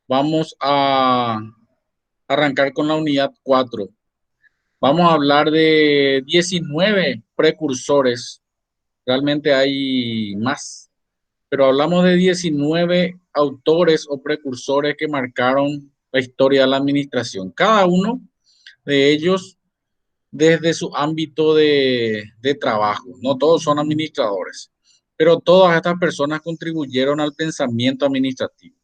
Vamos a arrancar con la unidad 4. Vamos a hablar de 19 precursores. Realmente hay más, pero hablamos de 19 autores o precursores que marcaron la historia de la administración. Cada uno de ellos desde su ámbito de trabajo. No todos son administradores, pero todas estas personas contribuyeron al pensamiento administrativo.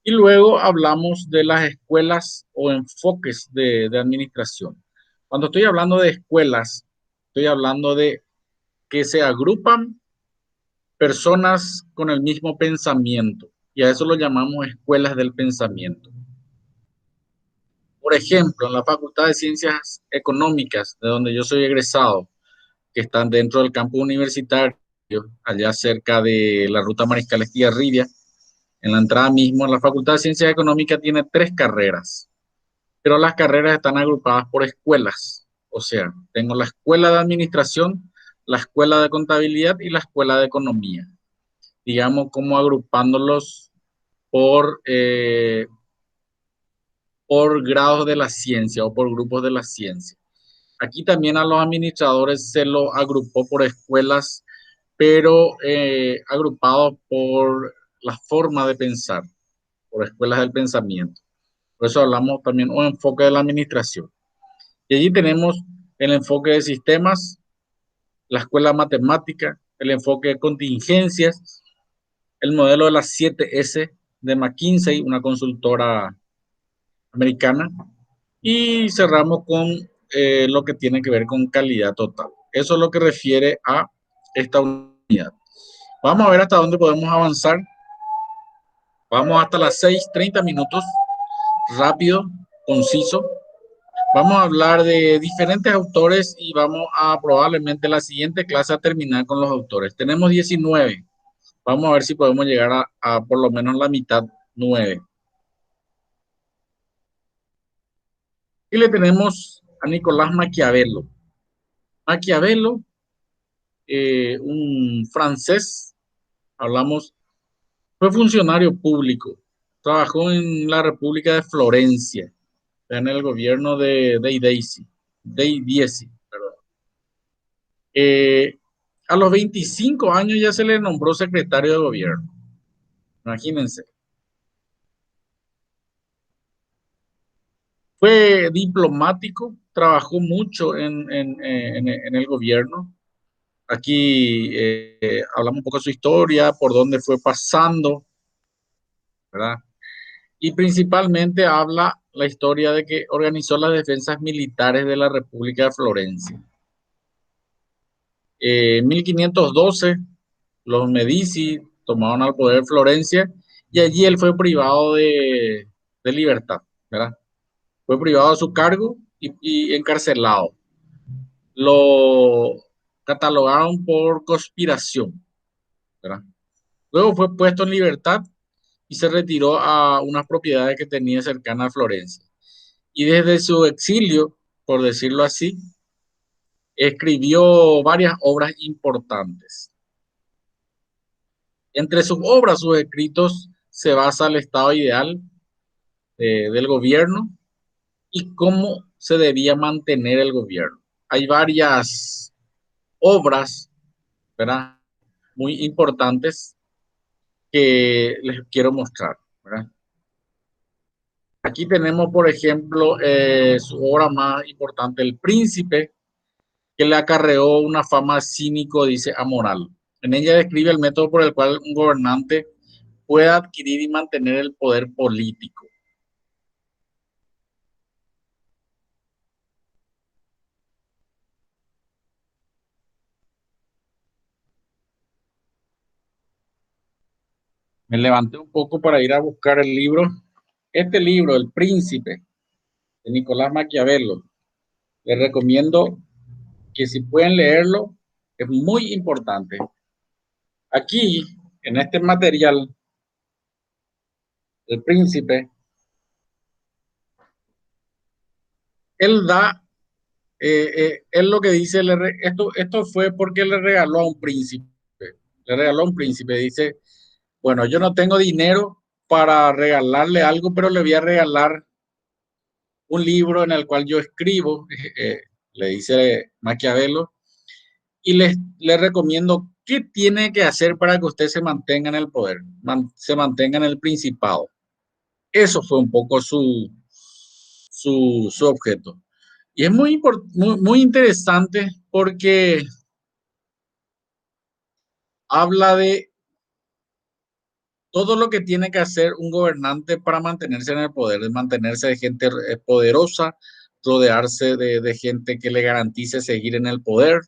Y luego hablamos de las escuelas o enfoques de administración. Cuando estoy hablando de escuelas, estoy hablando de que se agrupan personas con el mismo pensamiento. Y a eso lo llamamos escuelas del pensamiento. Por ejemplo, en la Facultad de Ciencias Económicas, de donde yo soy egresado, que están dentro del campus universitario, allá cerca de la ruta Mariscal Estigarribia, en la entrada mismo, la Facultad de Ciencias Económicas tiene 3 carreras, pero las carreras están agrupadas por escuelas. O sea, tengo la escuela de administración, la escuela de contabilidad y la escuela de economía. Digamos, como agrupándolos por, eh, por grados de la ciencia o por grupos de la ciencia. Aquí también a los administradores se los agrupó por escuelas, pero agrupados por la forma de pensar, por escuelas del pensamiento. Por eso hablamos también un enfoque de la administración. Y allí tenemos el enfoque de sistemas, la escuela matemática, el enfoque de contingencias, el modelo de las 7S de McKinsey, una consultora americana, y cerramos con lo que tiene que ver con calidad total. Eso es lo que refiere a esta unidad. Vamos a ver hasta dónde podemos avanzar. Vamos hasta las 6:30, rápido, conciso. Vamos a hablar de diferentes autores y vamos a probablemente la siguiente clase a terminar con los autores. Tenemos 19. Vamos a ver si podemos llegar a por lo menos la mitad, 9. Y le tenemos a Nicolás Maquiavelo. Maquiavelo, un francés, hablamos, fue funcionario público, trabajó en la República de Florencia, en el gobierno de Diezi, perdón. Eh, a los 25 años ya se le nombró secretario de gobierno, imagínense. Fue diplomático, trabajó mucho en el gobierno. Aquí hablamos un poco de su historia, por dónde fue pasando, ¿verdad? Y principalmente habla la historia de que organizó las defensas militares de la República de Florencia. En 1512, los Medici tomaron al poder Florencia y allí él fue privado de libertad, ¿verdad? Fue privado de su cargo y encarcelado. Lo catalogaron por conspiración, ¿verdad? Luego fue puesto en libertad y se retiró a unas propiedades que tenía cercanas a Florencia. Y desde su exilio, por decirlo así, escribió varias obras importantes. Entre sus obras, sus escritos, se basa el estado ideal del gobierno y cómo se debía mantener el gobierno. Hay varias obras, ¿verdad?, muy importantes que les quiero mostrar, ¿verdad? Aquí tenemos, por ejemplo, su obra más importante, El Príncipe, que le acarreó una fama cínico, dice, amoral. En ella describe el método por el cual un gobernante puede adquirir y mantener el poder político. Me levanté un poco para ir a buscar el libro. Este libro, El Príncipe, de Nicolás Maquiavelo, les recomiendo que si pueden leerlo, es muy importante. Aquí, en este material, El Príncipe, él da, él lo que dice, esto fue porque le regaló a un príncipe, dice, bueno, yo no tengo dinero, para regalarle algo, pero le voy a regalar un libro en el cual yo escribo, le dice Maquiavelo, y le recomiendo qué tiene que hacer para que usted se mantenga en el poder, se mantenga en el principado. Eso fue un poco su objeto. Y es muy interesante porque habla de todo lo que tiene que hacer un gobernante para mantenerse en el poder, de mantenerse de gente poderosa, rodearse de gente que le garantice seguir en el poder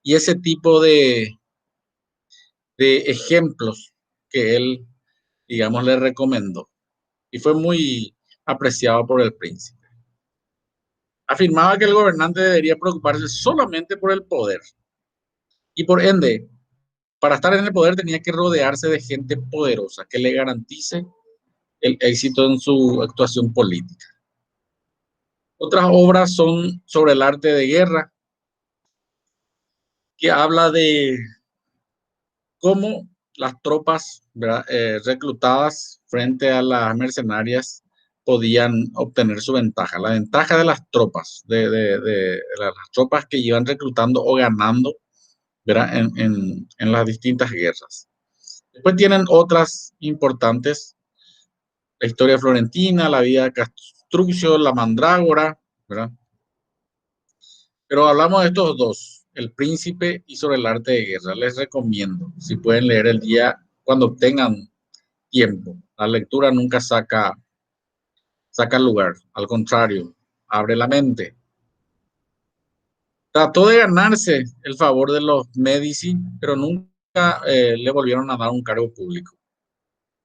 y ese tipo de ejemplos que él, digamos, le recomendó. Y fue muy apreciado por el príncipe. Afirmaba que el gobernante debería preocuparse solamente por el poder y por ende, para estar en el poder tenía que rodearse de gente poderosa que le garantice el éxito en su actuación política. Otras obras son sobre el arte de guerra, que habla de cómo las tropas reclutadas frente a las mercenarias podían obtener su ventaja. La ventaja de las tropas, de las tropas que iban reclutando o ganando, ¿verdad? En las distintas guerras. Después tienen otras importantes, la historia florentina, la vida de Castruccio, la mandrágora, ¿verdad? Pero hablamos de estos dos, El Príncipe y sobre el arte de guerra. Les recomiendo, si pueden leer el día, cuando tengan tiempo. La lectura nunca saca lugar, al contrario, abre la mente. Trató de ganarse el favor de los Medici, pero nunca le volvieron a dar un cargo público.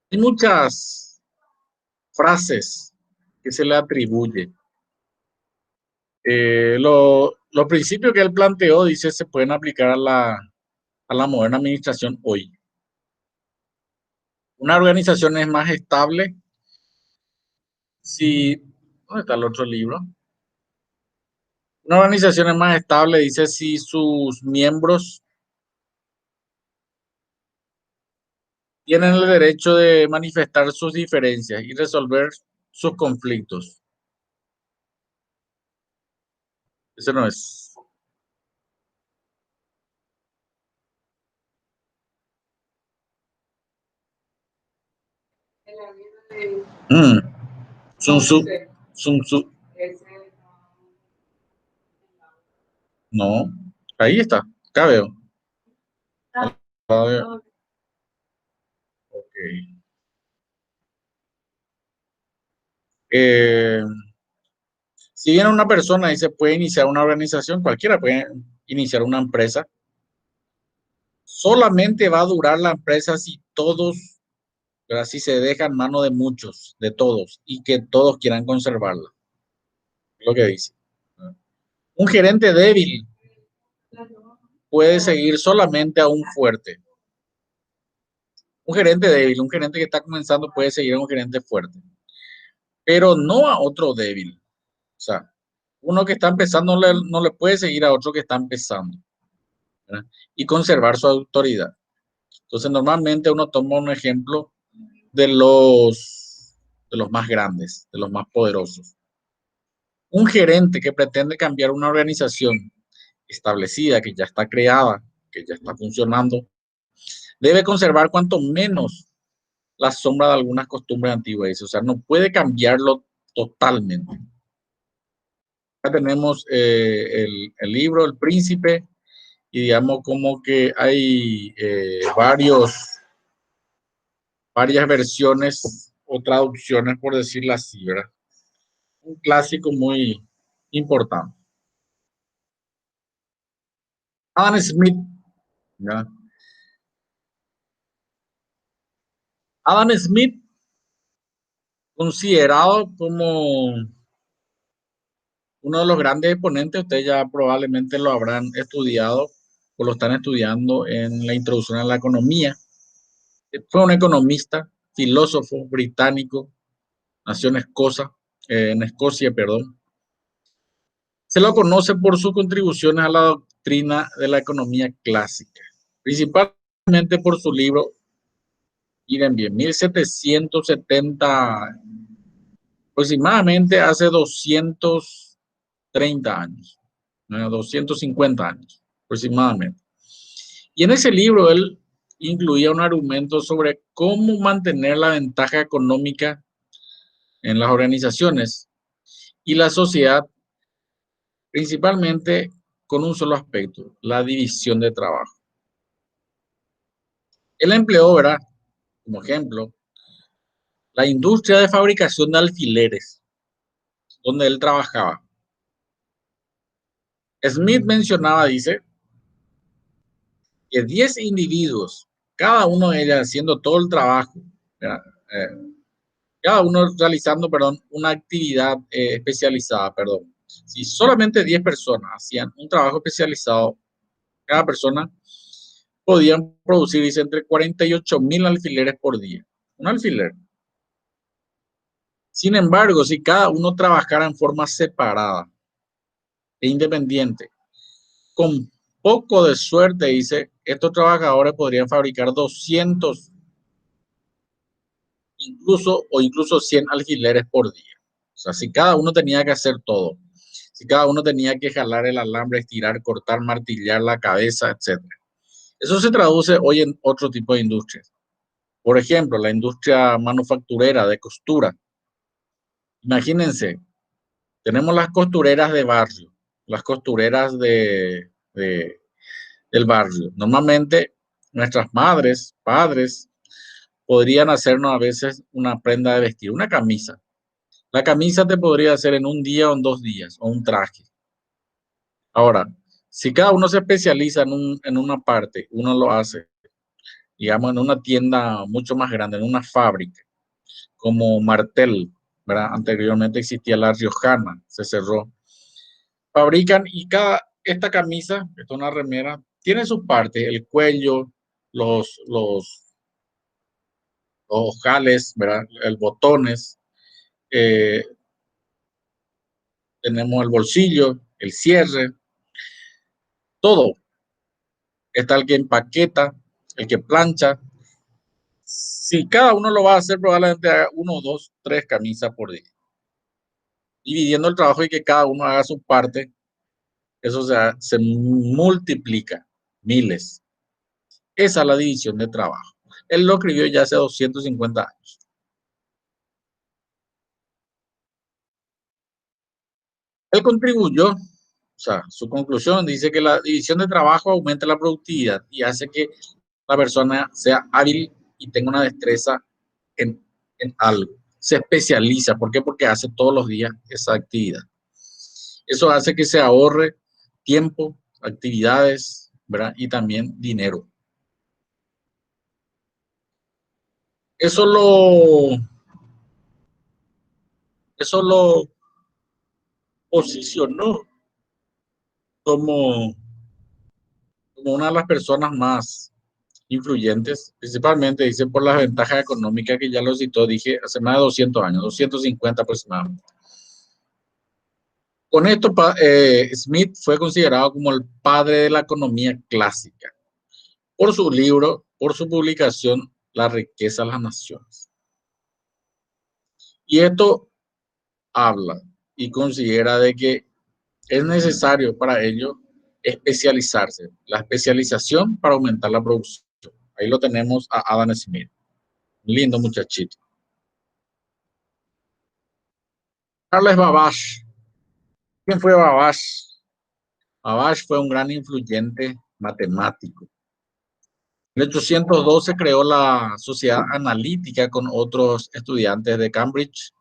Hay muchas frases que se le atribuye. Los principios que él planteó, dice, se pueden aplicar a la moderna administración hoy. Una organización es más estable si... ¿Dónde está el otro libro? Una organización es más estable, dice, si sus miembros tienen el derecho de manifestar sus diferencias y resolver sus conflictos. Ese no es. Mm. Sun Tzu. Sun Tzu. No, ahí está, acá veo. Okay. Eh, si viene una persona y se puede iniciar una organización, cualquiera puede iniciar una empresa, solamente va a durar la empresa si todos, pero si se deja en mano de muchos, de todos, y que todos quieran conservarla. Es lo que dice. Un gerente débil puede seguir solamente a un fuerte. Un gerente débil, un gerente que está comenzando puede seguir a un gerente fuerte, pero no a otro débil. O sea, uno que está empezando no le puede seguir a otro que está empezando, ¿verdad? Y conservar su autoridad. Entonces, normalmente uno toma un ejemplo de los más grandes, de los más poderosos. Un gerente que pretende cambiar una organización establecida, que ya está creada, que ya está funcionando, debe conservar cuanto menos la sombra de algunas costumbres antiguas. O sea, no puede cambiarlo totalmente. Acá tenemos el libro El Príncipe y digamos como que hay varias versiones o traducciones, por decirlo así, ¿verdad? Un clásico muy importante. Adam Smith, ¿verdad? Adam Smith, considerado como uno de los grandes exponentes, ustedes ya probablemente lo habrán estudiado o lo están estudiando en la introducción a la economía. Fue un economista, filósofo británico, nació en Escocia, perdón. Se lo conoce por sus contribuciones a la doctrina de la economía clásica, principalmente por su libro Miren bien, 1770, aproximadamente hace 230 años, 250 años aproximadamente. Y en ese libro él incluía un argumento sobre cómo mantener la ventaja económica en las organizaciones y la sociedad, principalmente con un solo aspecto, la división de trabajo. Él empleó, ¿verdad? Como ejemplo, la industria de fabricación de alfileres, donde él trabajaba. Smith mencionaba, dice, que 10 individuos, cada uno de ellos haciendo todo el trabajo, eh, cada uno realizando, perdón, una actividad especializada, perdón. Si solamente 10 personas hacían un trabajo especializado, cada persona podían producir, dice, entre 48.000 alfileres por día. Un alfiler. Sin embargo, si cada uno trabajara en forma separada e independiente, con poco de suerte, dice, estos trabajadores podrían fabricar 200 incluso 100 alfileres por día. O sea, si cada uno tenía que hacer todo, si cada uno tenía que jalar el alambre, estirar, cortar, martillar la cabeza, etc. Eso se traduce hoy en otro tipo de industrias. Por ejemplo, la industria manufacturera de costura. Imagínense, tenemos las costureras de barrio, las costureras del barrio. Normalmente nuestras madres, padres, podrían hacernos a veces una prenda de vestir, una camisa. La camisa te podría hacer en un día o en 2 días, o un traje. Ahora, si cada uno se especializa en una parte, uno lo hace, digamos, en una tienda mucho más grande, en una fábrica, como Martel, ¿verdad? Anteriormente existía La Riojana, se cerró. Fabrican y esta camisa, que es una remera, tiene su parte, el cuello, los ojales, ¿verdad? El botones, eh, tenemos el bolsillo, el cierre, todo. Está el que empaqueta, el que plancha. Si cada uno lo va a hacer, probablemente haga 1, 2, 3 camisas por día. Dividiendo el trabajo y que cada uno haga su parte, eso se multiplica, miles. Esa es la división de trabajo. Él lo escribió ya hace 250 años. Él contribuyó, o sea, su conclusión dice que la división de trabajo aumenta la productividad y hace que la persona sea hábil y tenga una destreza en algo. Se especializa. ¿Por qué? Porque hace todos los días esa actividad. Eso hace que se ahorre tiempo, actividades, ¿verdad? Y también dinero. Eso lo, eso lo posicionó como, como una de las personas más influyentes, principalmente, dice, por las ventajas económicas que ya lo citó, dije, hace más de 200 años, 250 aproximadamente. Con esto, Smith fue considerado como el padre de la economía clásica por su libro, por su publicación, La riqueza de las naciones. Y esto habla y considera de que es necesario para ello especializarse, la especialización para aumentar la producción. Ahí lo tenemos a Adam Smith, un lindo muchachito. Charles Babbage. ¿Quién fue Babbage? Babbage fue un gran influyente matemático. En 1812 creó la Sociedad Analítica con otros estudiantes de Cambridge.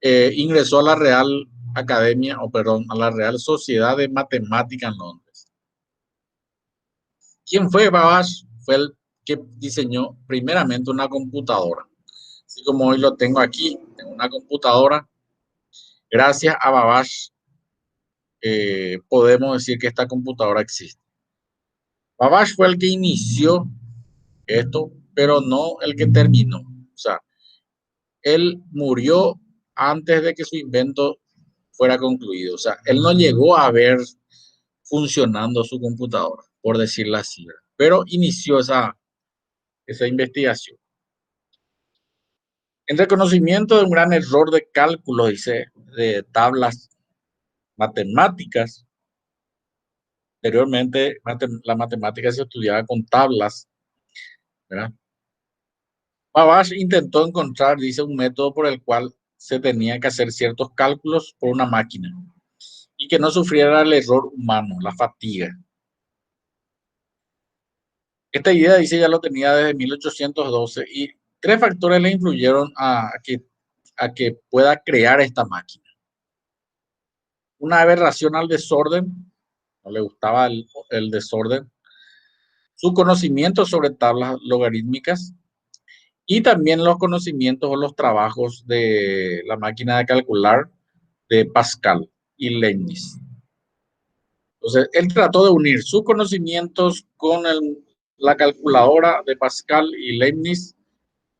Ingresó a la Real Academia, o perdón, a la Real Sociedad de Matemática en Londres. ¿Quién fue Babbage? Fue el que diseñó primeramente una computadora. Así como hoy lo tengo aquí, tengo una computadora. Gracias a Babbage podemos decir que esta computadora existe. Babbage fue el que inició esto, pero no el que terminó. O sea, él murió antes de que su invento fuera concluido. O sea, él no llegó a ver funcionando su computadora, por decirlo así, pero inició esa investigación. En reconocimiento de un gran error de cálculo, dice, de tablas matemáticas. Anteriormente, la matemática se estudiaba con tablas, ¿verdad? Babbage intentó encontrar, dice, un método por el cual se tenía que hacer ciertos cálculos por una máquina y que no sufriera el error humano, la fatiga. Esta idea, dice, ya lo tenía desde 1812 y tres factores le influyeron a que pueda crear esta máquina. Una aberración al desorden, no le gustaba el desorden, su conocimiento sobre tablas logarítmicas y también los conocimientos o los trabajos de la máquina de calcular de Pascal y Leibniz. Entonces, él trató de unir sus conocimientos con la calculadora de Pascal y Leibniz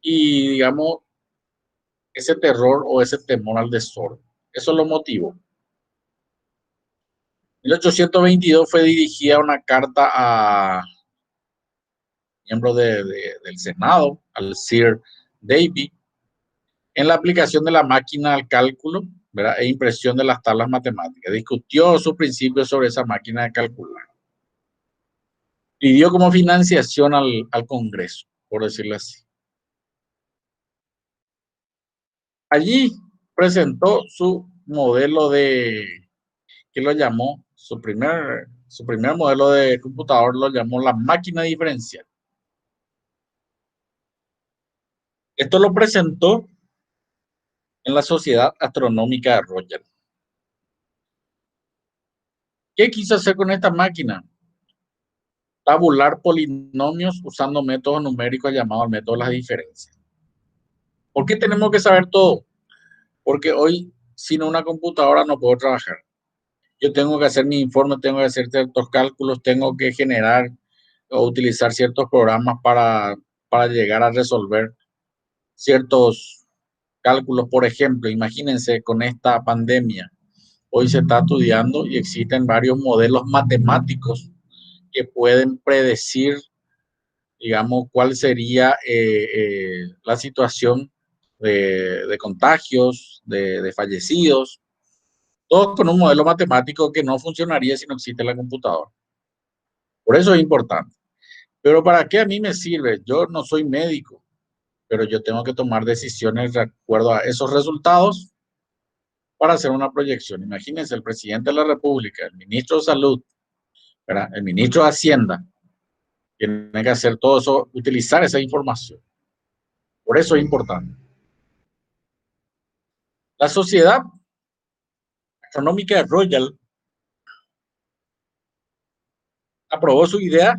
y, digamos, ese terror o ese temor al desorden. Eso lo motivó. En 1822 fue dirigida una carta a miembro del Senado, al Sir Davy, en la aplicación de la máquina al cálculo, ¿verdad? E impresión de las tablas matemáticas. Discutió sus principios sobre esa máquina de calcular. Pidió como financiación al Congreso, por decirlo así. Allí presentó su modelo que lo llamó, su primer modelo de computador lo llamó la máquina diferencial. Esto lo presentó en la Sociedad Astronómica de Royal. ¿Qué quiso hacer con esta máquina? Tabular polinomios usando métodos numéricos llamados el método de las diferencias. ¿Por qué tenemos que saber todo? Porque hoy sin una computadora no puedo trabajar. Yo tengo que hacer mi informe, tengo que hacer ciertos cálculos, tengo que generar o utilizar ciertos programas para llegar a resolver ciertos cálculos. Por ejemplo, imagínense con esta pandemia. Hoy se está estudiando y existen varios modelos matemáticos que pueden predecir, digamos, cuál sería la situación de contagios, de fallecidos, todo con un modelo matemático que no funcionaría si no existe la computadora. Por eso es importante. Pero ¿para qué a mí me sirve? Yo no soy médico, pero yo tengo que tomar decisiones de acuerdo a esos resultados para hacer una proyección. Imagínense, el presidente de la República, el ministro de Salud, ¿verdad? El ministro de Hacienda, tiene que hacer todo eso, utilizar esa información. Por eso es importante. La Sociedad Astronómica de Royal aprobó su idea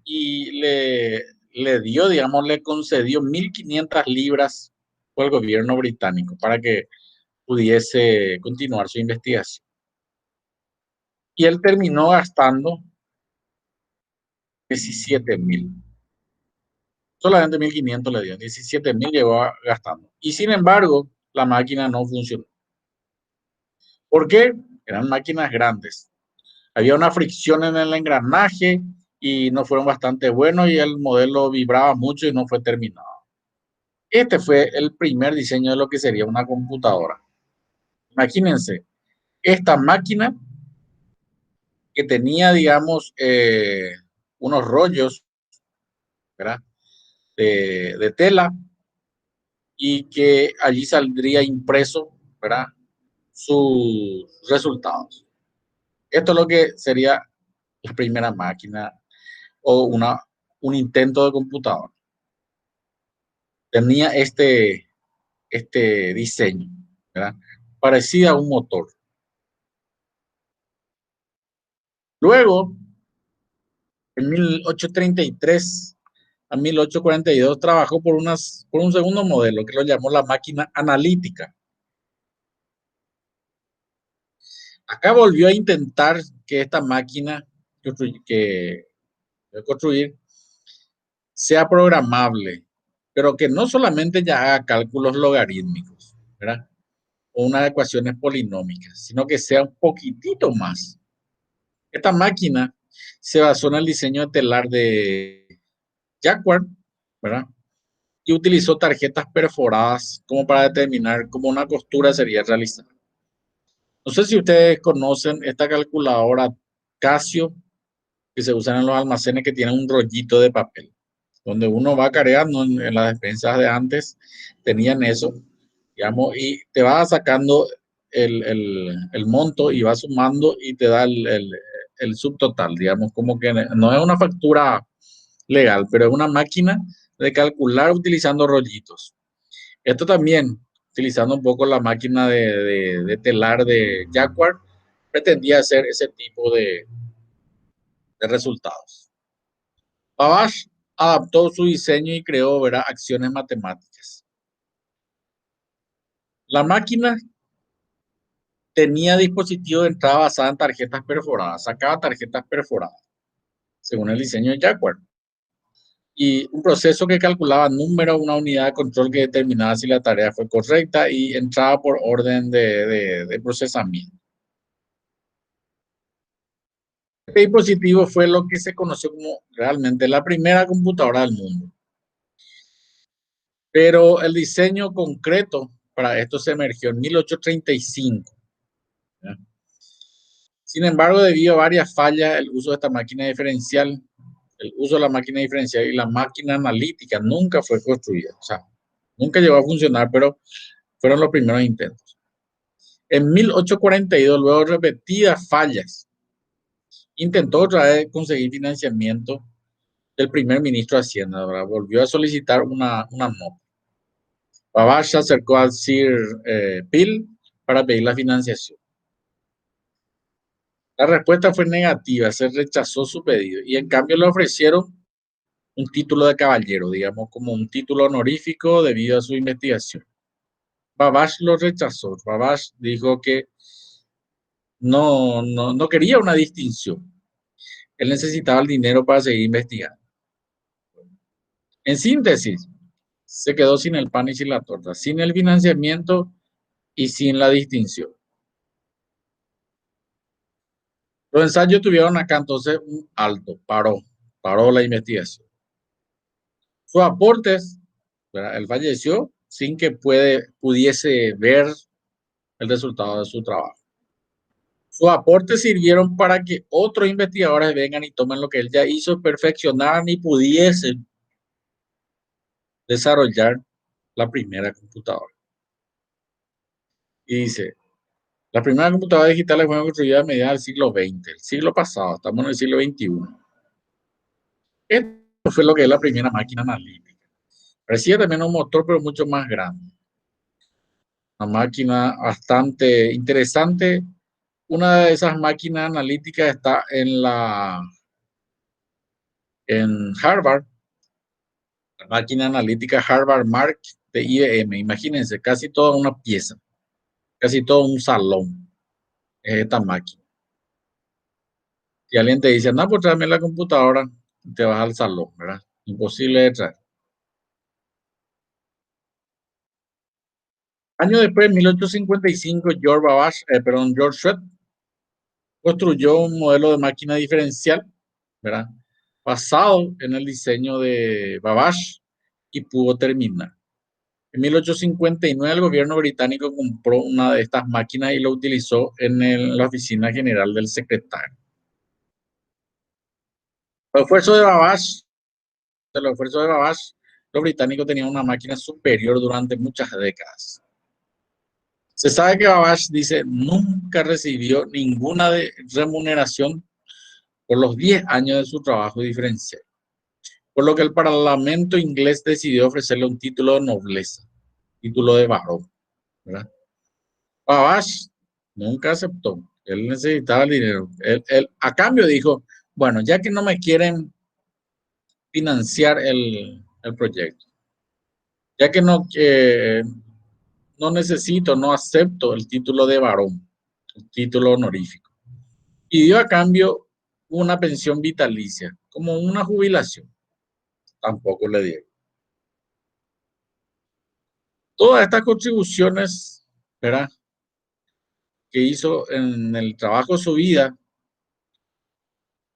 y le dio, digamos, le concedió 1.500 libras por el gobierno británico para que pudiese continuar su investigación. Y él terminó gastando 17.000. Solamente 1.500 le dio, 17.000 llegó gastando. Y sin embargo, la máquina no funcionó. ¿Por qué? Eran máquinas grandes. Había una fricción en el engranaje y no fueron bastante buenos y el modelo vibraba mucho y no fue terminado. Este fue el primer diseño de lo que sería una computadora. Imagínense, esta máquina que tenía, digamos, unos rollos, ¿verdad? De tela y que allí saldría impreso, ¿verdad? Sus resultados. Esto es lo que sería la primera máquina o un intento de computadora. Tenía este diseño, ¿verdad? Parecida a un motor. Luego, en 1833 a 1842 trabajó por un segundo modelo que lo llamó la máquina analítica. Acá volvió a intentar que esta máquina que construir sea programable, pero que no solamente ya haga cálculos logarítmicos, ¿verdad? O unas ecuaciones polinómicas, sino que sea un poquitito más. Esta máquina se basó en el diseño de telar de Jacquard ¿verdad? Y utilizó tarjetas perforadas como para determinar cómo una costura sería realizada. No sé si ustedes conocen esta calculadora Casio que se usan en los almacenes que tienen un rollito de papel, donde uno va cargando en las despensas de antes, tenían eso, digamos, y te va sacando el monto y va sumando y te da el subtotal, digamos, como que no es una factura legal, pero es una máquina de calcular utilizando rollitos. Esto también, utilizando un poco la máquina de telar de Jacquard, pretendía hacer ese tipo de resultados. Babbage adaptó su diseño y creó, ¿verdad?, acciones matemáticas. La máquina tenía dispositivos de entrada basada en tarjetas perforadas, sacaba tarjetas perforadas, según el diseño de Jacquard. Y un proceso que calculaba número, una unidad de control que determinaba si la tarea fue correcta y entraba por orden de procesamiento. Este dispositivo fue lo que se conoció como realmente la primera computadora del mundo. Pero el diseño concreto para esto se emergió en 1835. ¿Ya? Sin embargo, debido a varias fallas, el uso de esta máquina diferencial, el uso de la máquina diferencial y la máquina analítica nunca fue construida. O sea, nunca llegó a funcionar, pero fueron los primeros intentos. En 1842, luego de repetidas fallas, intentó otra vez conseguir financiamiento del primer ministro de Hacienda, ¿verdad? Volvió a solicitar una nota. Babbage se acercó al Sir Peel para pedir la financiación. La respuesta fue negativa, se rechazó su pedido y en cambio le ofrecieron un título de caballero, digamos como un título honorífico debido a su investigación. Babbage lo rechazó. Babbage dijo que no quería una distinción. Él necesitaba el dinero para seguir investigando. En síntesis, se quedó sin el pan y sin la torta, sin el financiamiento y sin la distinción. Los ensayos tuvieron acá entonces un alto, paró la investigación. Sus aportes, ¿verdad? Él falleció sin que pudiese ver el resultado de su trabajo. Sus aportes sirvieron para que otros investigadores vengan y tomen lo que él ya hizo, perfeccionaran y pudiesen desarrollar la primera computadora. Y dice, las primeras computadoras digitales fueron construidas a mediados del siglo XX, el siglo pasado, estamos en el siglo XXI. Esto fue lo que es la primera máquina analítica. Parecía también un motor, pero mucho más grande. Una máquina bastante interesante. Una de esas máquinas analíticas está en Harvard, la máquina analítica Harvard Mark de IBM. Imagínense, casi toda una pieza, casi todo un salón es esta máquina. Si alguien te dice, no, pues tráeme la computadora, te vas al salón, ¿verdad? Imposible de traer. Años después, en 1855, George Shred construyó un modelo de máquina diferencial, ¿verdad?, basado en el diseño de Babbage y pudo terminar. En 1859 el gobierno británico compró una de estas máquinas y lo utilizó en la oficina general del secretario. Los esfuerzos de Babbage, los británicos tenían una máquina superior durante muchas décadas. Se sabe que Babbage dice nunca recibió ninguna remuneración por los 10 años de su trabajo diferencial, por lo que el Parlamento inglés decidió ofrecerle un título de nobleza, título de varón, ¿verdad? Babbage nunca aceptó, él necesitaba el dinero. Él, a cambio dijo, bueno, ya que no me quieren financiar el proyecto, ya que no necesito, no acepto el título de varón, el título honorífico. Y dio a cambio una pensión vitalicia, como una jubilación. Tampoco le dieron. Todas estas contribuciones, ¿verdad?, que hizo en el trabajo de su vida,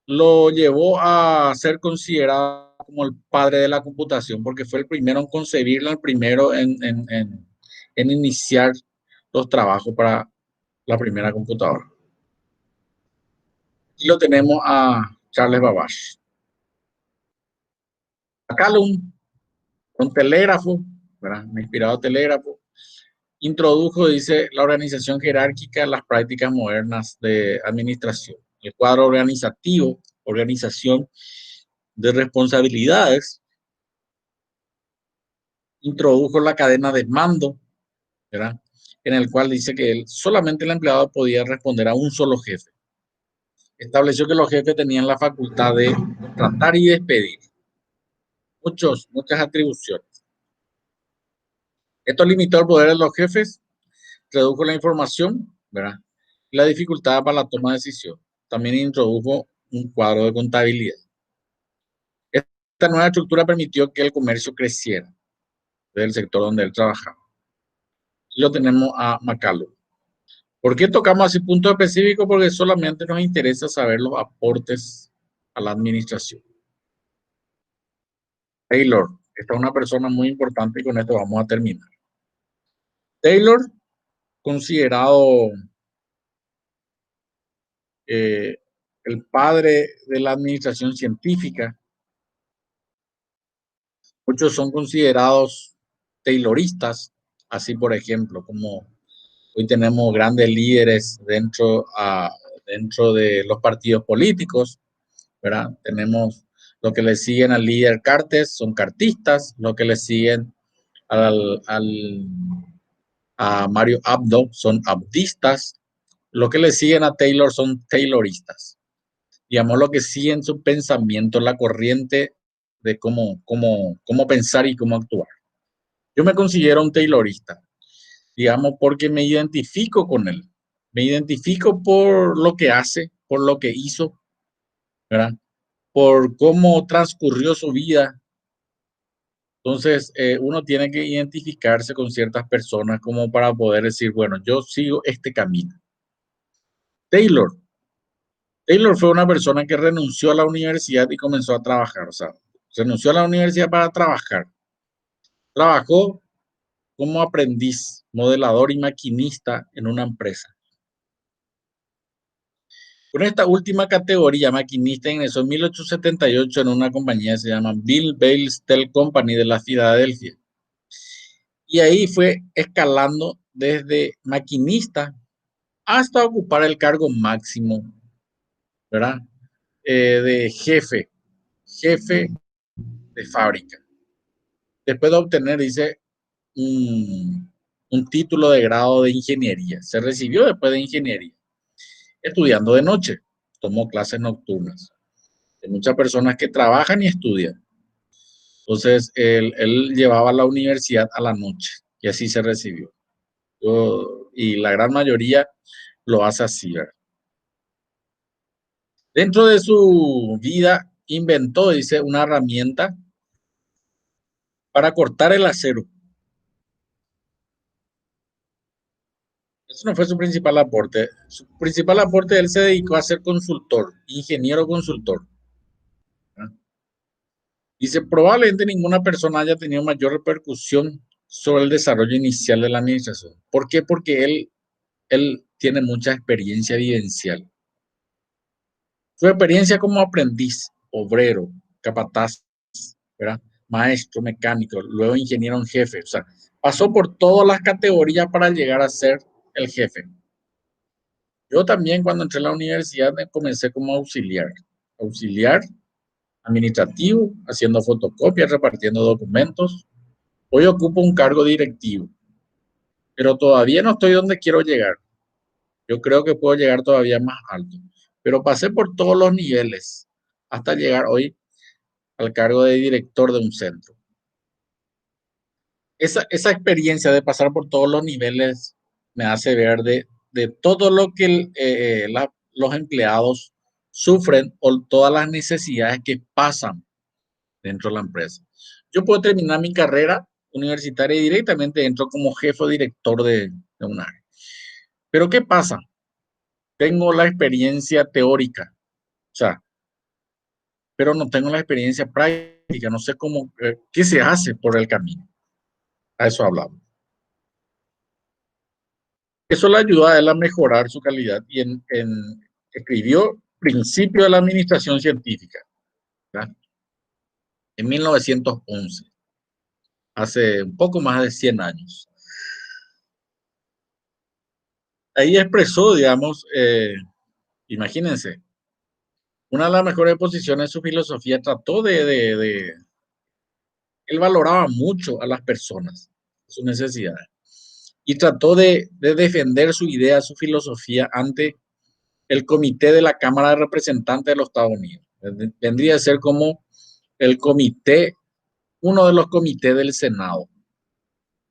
lo llevó a ser considerado como el padre de la computación, porque fue el primero en concebirla, el primero en iniciar los trabajos para la primera computadora. Y lo tenemos a Charles Babbage. Callum, un telégrafo, ¿verdad? Un inspirado telégrafo, introdujo, dice, la organización jerárquica en las prácticas modernas de administración. El cuadro organizativo, organización de responsabilidades, introdujo la cadena de mando, ¿verdad? En el cual dice que solamente el empleado podía responder a un solo jefe. Estableció que los jefes tenían la facultad de contratar y despedir. Muchas atribuciones. Esto limitó el poder de los jefes, redujo la información, ¿verdad? La dificultad para la toma de decisión. También introdujo un cuadro de contabilidad. Esta nueva estructura permitió que el comercio creciera del sector donde él trabajaba. Y lo tenemos a Macalo. ¿Por qué tocamos así puntos específicos? Porque solamente nos interesa saber los aportes a la administración. Taylor, esta es una persona muy importante y con esto vamos a terminar. Taylor, considerado el padre de la administración científica, muchos son considerados tayloristas, así por ejemplo, como hoy tenemos grandes líderes dentro de los partidos políticos, ¿verdad? Tenemos lo que le siguen al líder Cartes, son cartistas, lo que le siguen a Mario Abdo son abdistas, lo que le siguen a Taylor son tayloristas. Digamos, lo que siguen su pensamiento, la corriente de cómo pensar y cómo actuar. Yo me considero un taylorista, digamos, porque me identifico con él. Me identifico por lo que hace, por lo que hizo, ¿verdad? Por cómo transcurrió su vida. Entonces, uno tiene que identificarse con ciertas personas como para poder decir, bueno, yo sigo este camino. Taylor. Taylor fue una persona que renunció a la universidad y comenzó a trabajar. O sea, renunció a la universidad para trabajar. Trabajó como aprendiz, modelador y maquinista en una empresa. Con esta última categoría, maquinista, ingresó en 1878 en una compañía que se llama Bill Bales Steel Company de la Filadelfia. Y ahí fue escalando desde maquinista hasta ocupar el cargo máximo, ¿verdad? De jefe de fábrica. Después de obtener, dice, un título de grado de ingeniería. Se recibió después de ingeniería, estudiando de noche. Tomó clases nocturnas. Hay muchas personas que trabajan y estudian. Entonces, él llevaba la universidad a la noche y así se recibió. Y la gran mayoría lo hace así, ¿verdad? Dentro de su vida inventó, dice, una herramienta para cortar el acero. Eso no fue su principal aporte. Su principal aporte, él se dedicó a ser consultor, ingeniero consultor. Dice, probablemente ninguna persona haya tenido mayor repercusión sobre el desarrollo inicial de la administración. ¿Por qué? Porque él tiene mucha experiencia vivencial. Su experiencia como aprendiz, obrero, capataz, ¿verdad? Maestro, mecánico, luego ingeniero en jefe. O sea, pasó por todas las categorías para llegar a ser el jefe. Yo también cuando entré a la universidad comencé como auxiliar administrativo, haciendo fotocopias, repartiendo documentos. Hoy ocupo un cargo directivo, pero todavía no estoy donde quiero llegar. Yo creo que puedo llegar todavía más alto, pero pasé por todos los niveles hasta llegar hoy al cargo de director de un centro. Esa experiencia de pasar por todos los niveles me hace ver de todo lo que los empleados sufren o todas las necesidades que pasan dentro de la empresa. Yo puedo terminar mi carrera universitaria y directamente entro como jefe o director de un área. Pero ¿qué pasa? Tengo la experiencia teórica. O sea, pero no tengo la experiencia práctica, no sé cómo, qué se hace por el camino. A eso hablamos. Eso le ayudó a él a mejorar su calidad y escribió Principio de la Administración Científica, ¿verdad? En 1911, hace un poco más de 100 años. Ahí expresó, digamos, imagínense, una de las mejores posiciones de su filosofía trató él valoraba mucho a las personas, sus necesidades, y trató de defender su idea, su filosofía ante el comité de la Cámara de Representantes de los Estados Unidos. Vendría a ser como el comité, uno de los comités del Senado.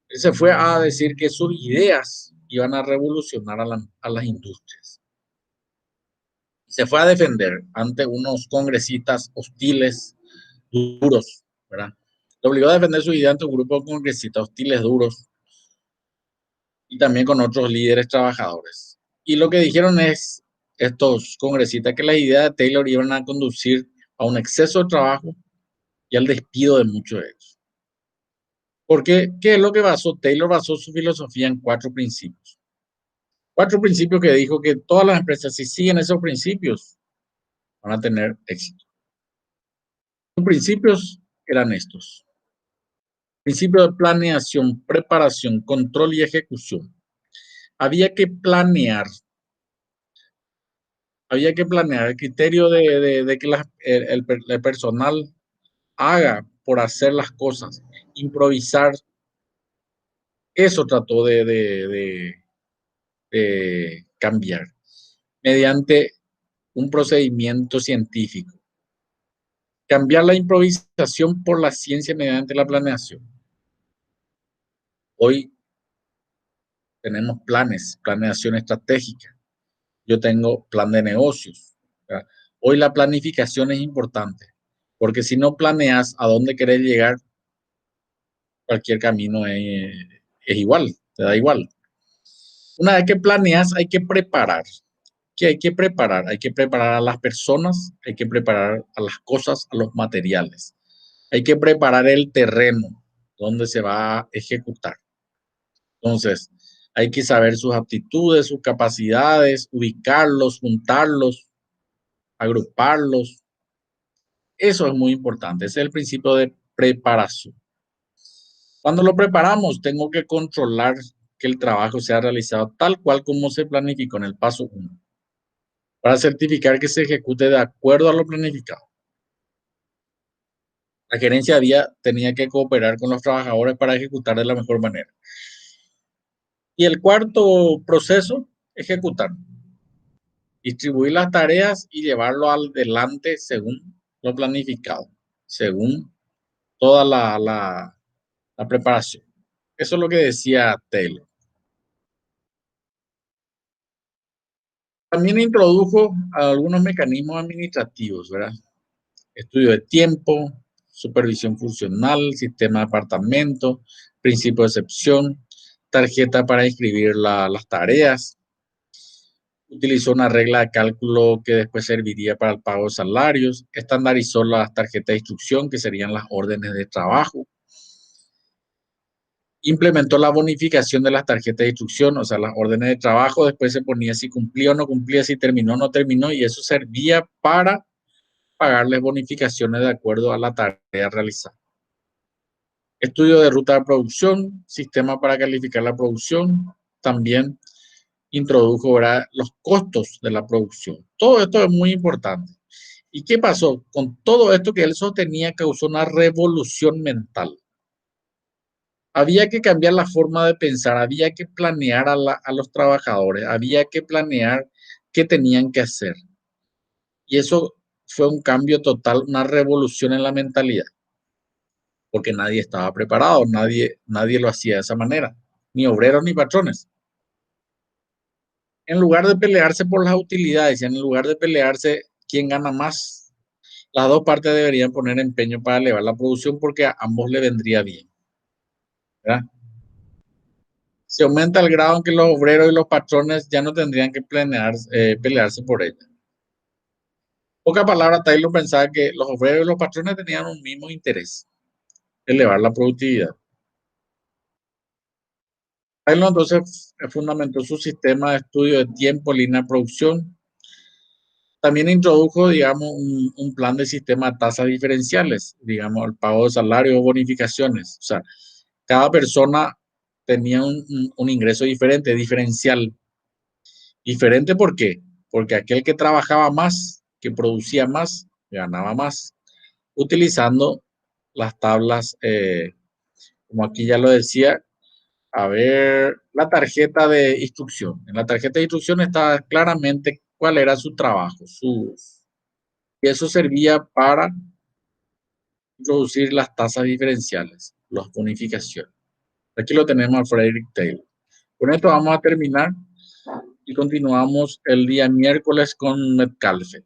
Él se fue a decir que sus ideas iban a revolucionar a las industrias. Se fue a defender ante unos congresistas hostiles, duros, ¿verdad? Le obligó a defender su idea ante un grupo de congresistas hostiles, duros, y también con otros líderes trabajadores. Y lo que dijeron es estos congresistas que las ideas de Taylor iban a conducir a un exceso de trabajo y al despido de muchos de ellos. Porque, ¿qué es lo que basó? Taylor basó su filosofía en 4 principios. 4 principios que dijo que todas las empresas, si siguen esos principios, van a tener éxito. Los principios eran estos. Principio de planeación, preparación, control y ejecución. Había que planear el criterio de que el personal haga por hacer las cosas, improvisar. Eso trató de cambiar mediante un procedimiento científico. Cambiar la improvisación por la ciencia mediante la planeación. Hoy tenemos planes, planeación estratégica. Yo tengo plan de negocios. ¿Verdad? Hoy la planificación es importante, porque si no planeas a dónde querés llegar, cualquier camino es igual, te da igual. Una vez que planeas, hay que preparar. ¿Qué hay que preparar? Hay que preparar a las personas, hay que preparar a las cosas, a los materiales. Hay que preparar el terreno donde se va a ejecutar. Entonces, hay que saber sus aptitudes, sus capacidades, ubicarlos, juntarlos, agruparlos. Eso es muy importante. Ese es el principio de preparación. Cuando lo preparamos, tengo que controlar que el trabajo sea realizado tal cual como se planificó en el paso 1, para certificar que se ejecute de acuerdo a lo planificado. La gerencia tenía que cooperar con los trabajadores para ejecutar de la mejor manera. Y el cuarto proceso, ejecutar. Distribuir las tareas y llevarlo adelante según lo planificado, según toda la preparación. Eso es lo que decía Taylor. También introdujo algunos mecanismos administrativos, ¿verdad? Estudio de tiempo, supervisión funcional, sistema de apartamento, principio de excepción, tarjeta para inscribir las tareas. Utilizó una regla de cálculo que después serviría para el pago de salarios. Estandarizó las tarjetas de instrucción, que serían las órdenes de trabajo. Implementó la bonificación de las tarjetas de instrucción, o sea, las órdenes de trabajo. Después se ponía si cumplía o no cumplía, si terminó o no terminó, y eso servía para pagarles bonificaciones de acuerdo a la tarea realizada. Estudio de ruta de producción, sistema para calificar la producción, también introdujo, ¿verdad?, los costos de la producción. Todo esto es muy importante. ¿Y qué pasó? Con todo esto que él sostenía, causó una revolución mental. Había que cambiar la forma de pensar, había que planear a los trabajadores, había que planear qué tenían que hacer. Y eso fue un cambio total, una revolución en la mentalidad, porque nadie estaba preparado, nadie lo hacía de esa manera, ni obreros ni patrones. En lugar de pelearse por las utilidades, en lugar de pelearse quién gana más, las dos partes deberían poner empeño para elevar la producción, porque a ambos le vendría bien, ¿verdad? Se aumenta el grado en que los obreros y los patrones ya no tendrían que pelearse por ella. Poca palabra, Taylor pensaba que los obreros y los patrones tenían un mismo interés, elevar la productividad. Taylor entonces fundamentó su sistema de estudio de tiempo, línea de producción. También introdujo, digamos, un plan de sistema de tasas diferenciales, digamos, el pago de salario o bonificaciones. O sea, cada persona tenía un ingreso diferente, diferencial. Diferente, ¿por qué? Porque aquel que trabajaba más, que producía más, ganaba más, utilizando las tablas, como aquí ya lo decía, a ver, la tarjeta de instrucción. En la tarjeta de instrucción estaba claramente cuál era su trabajo, y eso servía para introducir las tasas diferenciales, las bonificaciones. Aquí lo tenemos a Frederick Taylor. Con esto vamos a terminar y continuamos el día miércoles con Metcalfe.